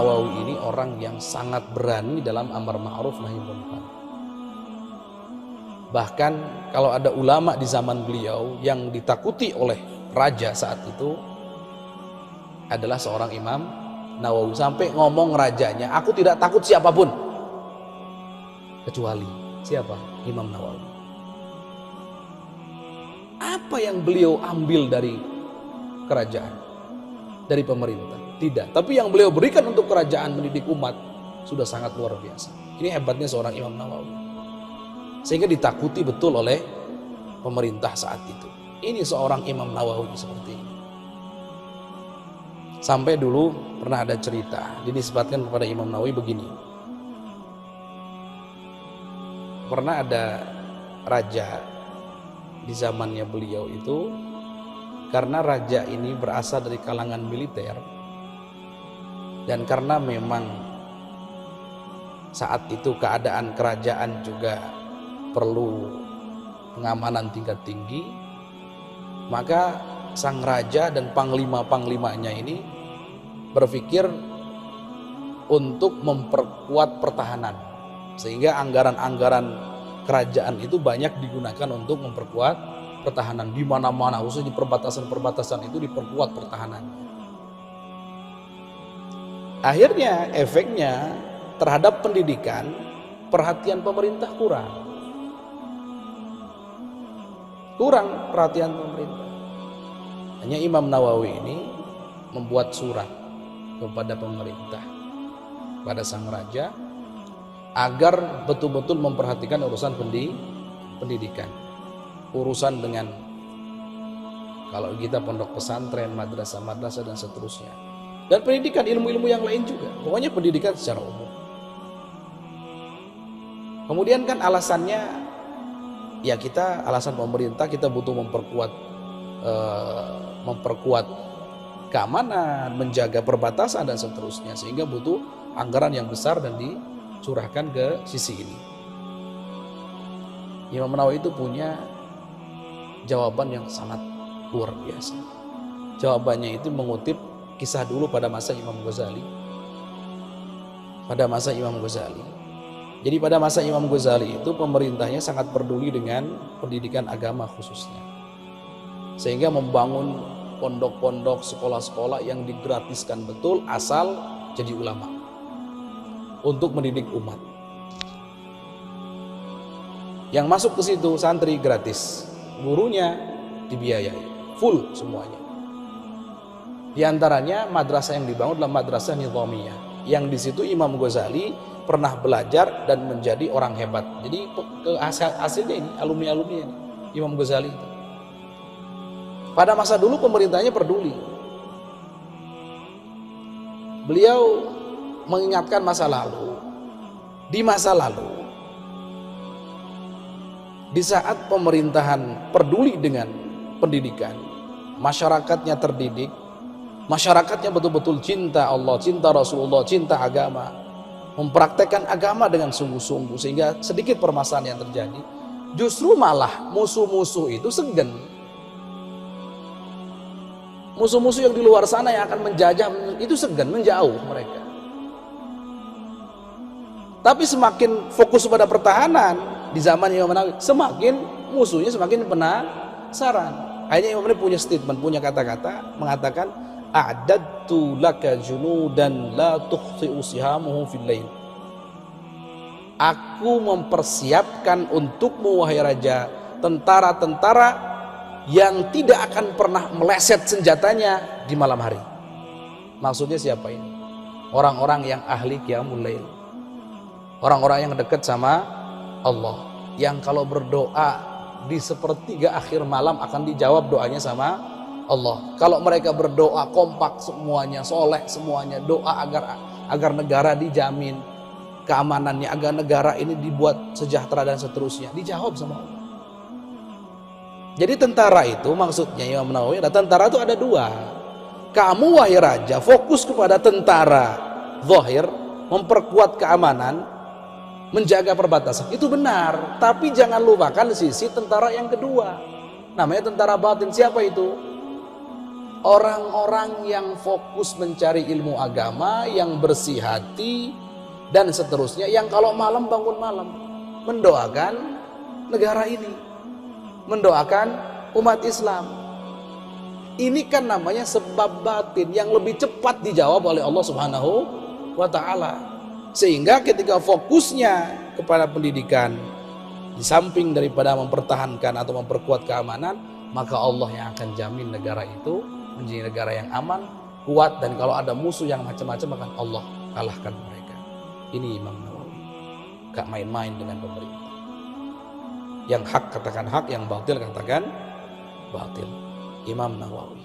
Nawawi ini orang yang sangat berani dalam amar ma'ruf nahi munkar. Bahkan kalau ada ulama di zaman beliau yang ditakuti oleh raja saat itu adalah seorang Imam Nawawi. Sampai ngomong rajanya, aku tidak takut siapapun kecuali siapa? Imam Nawawi. Apa yang beliau ambil dari kerajaan, dari pemerintah? Tidak. Tapi yang beliau berikan untuk kerajaan mendidik umat sudah sangat luar biasa. Ini hebatnya seorang Imam Nawawi. Sehingga ditakuti betul oleh pemerintah saat itu. Ini seorang Imam Nawawi seperti ini. Sampai dulu pernah ada cerita dinisbatkan kepada Imam Nawawi begini. Pernah ada raja di zamannya beliau itu, karena raja ini berasal dari kalangan militer dan karena memang saat itu keadaan kerajaan juga perlu pengamanan tingkat tinggi, maka sang raja dan panglima-panglimanya ini berpikir untuk memperkuat pertahanan, sehingga anggaran-anggaran kerajaan itu banyak digunakan untuk memperkuat pertahanan di mana-mana, khususnya di perbatasan-perbatasan itu diperkuat pertahanannya. Akhirnya efeknya terhadap pendidikan, perhatian pemerintah kurang perhatian pemerintah. Hanya Imam Nawawi ini membuat surat kepada pemerintah, pada sang raja, agar betul-betul memperhatikan urusan pendidikan, urusan dengan kalau kita pondok pesantren, madrasah-madrasah dan seterusnya, dan pendidikan ilmu-ilmu yang lain juga, pokoknya pendidikan secara umum. Kemudian kan alasannya, ya kita alasan pemerintah kita butuh memperkuat keamanan, menjaga perbatasan dan seterusnya, sehingga butuh anggaran yang besar dan dicurahkan ke sisi ini. Imam Nawawi itu punya jawaban yang sangat luar biasa. Jawabannya itu mengutip kisah dulu pada masa Imam Ghazali. Jadi pada masa Imam Ghazali itu pemerintahnya sangat peduli dengan pendidikan agama khususnya, sehingga membangun pondok-pondok, sekolah-sekolah yang digratiskan betul asal jadi ulama untuk mendidik umat. Yang masuk ke situ santri gratis, gurunya dibiayai full semuanya. Di antaranya madrasah yang dibangun adalah madrasah Nizamiyah, yang di situ Imam Ghazali pernah belajar dan menjadi orang hebat. Jadi hasilnya ini alumni-alumni ini Imam Ghazali itu. Pada masa dulu pemerintahnya peduli. Beliau mengingatkan masa lalu. Di masa lalu, di saat pemerintahan peduli dengan pendidikan, masyarakatnya terdidik, masyarakatnya betul-betul cinta Allah, cinta Rasulullah, cinta agama, mempraktekkan agama dengan sungguh-sungguh, sehingga sedikit permasalahan yang terjadi, justru malah musuh-musuh itu segan. Musuh-musuh yang di luar sana yang akan menjajah itu segan, menjauh mereka. Tapi semakin fokus pada pertahanan di zaman Imam Nawawi, semakin musuhnya semakin penasaran. Akhirnya Imam Nawawi punya statement, punya kata-kata mengatakan, a'dadtu laka junudan la tukhti'u sihamuhum fil lail. Aku mempersiapkan untukmu wahai raja tentara-tentara yang tidak akan pernah meleset senjatanya di malam hari. Maksudnya siapa ini? Orang-orang yang ahli qiyamul lail, orang-orang yang dekat sama Allah, yang kalau berdoa di sepertiga akhir malam akan dijawab doanya sama Allah. Kalau mereka berdoa kompak semuanya, soleh semuanya, doa agar negara dijamin keamanannya, agar negara ini dibuat sejahtera dan seterusnya, dijawab sama Allah. Jadi tentara itu maksudnya Imam Nawawi, tentara itu ada dua. Kamu wahai raja fokus kepada tentara zahir, memperkuat keamanan, menjaga perbatasan, itu benar. Tapi jangan lupakan sisi tentara yang kedua, namanya tentara batin. Siapa itu? orang-orang yang fokus mencari ilmu agama, yang bersih hati dan seterusnya, yang kalau malam bangun malam mendoakan negara ini, mendoakan umat Islam. Ini kan namanya sebab batin yang lebih cepat dijawab oleh Allah Subhanahu wa taala. Sehingga ketika fokusnya kepada pendidikan, di samping daripada mempertahankan atau memperkuat keamanan, maka Allah yang akan jamin negara itu menjadi negara yang aman, kuat, dan kalau ada musuh yang macam-macam akan Allah kalahkan mereka. Ini Imam Nawawi. Gak main-main dengan pemerintah. Yang hak katakan hak, yang batil katakan batil. Imam Nawawi.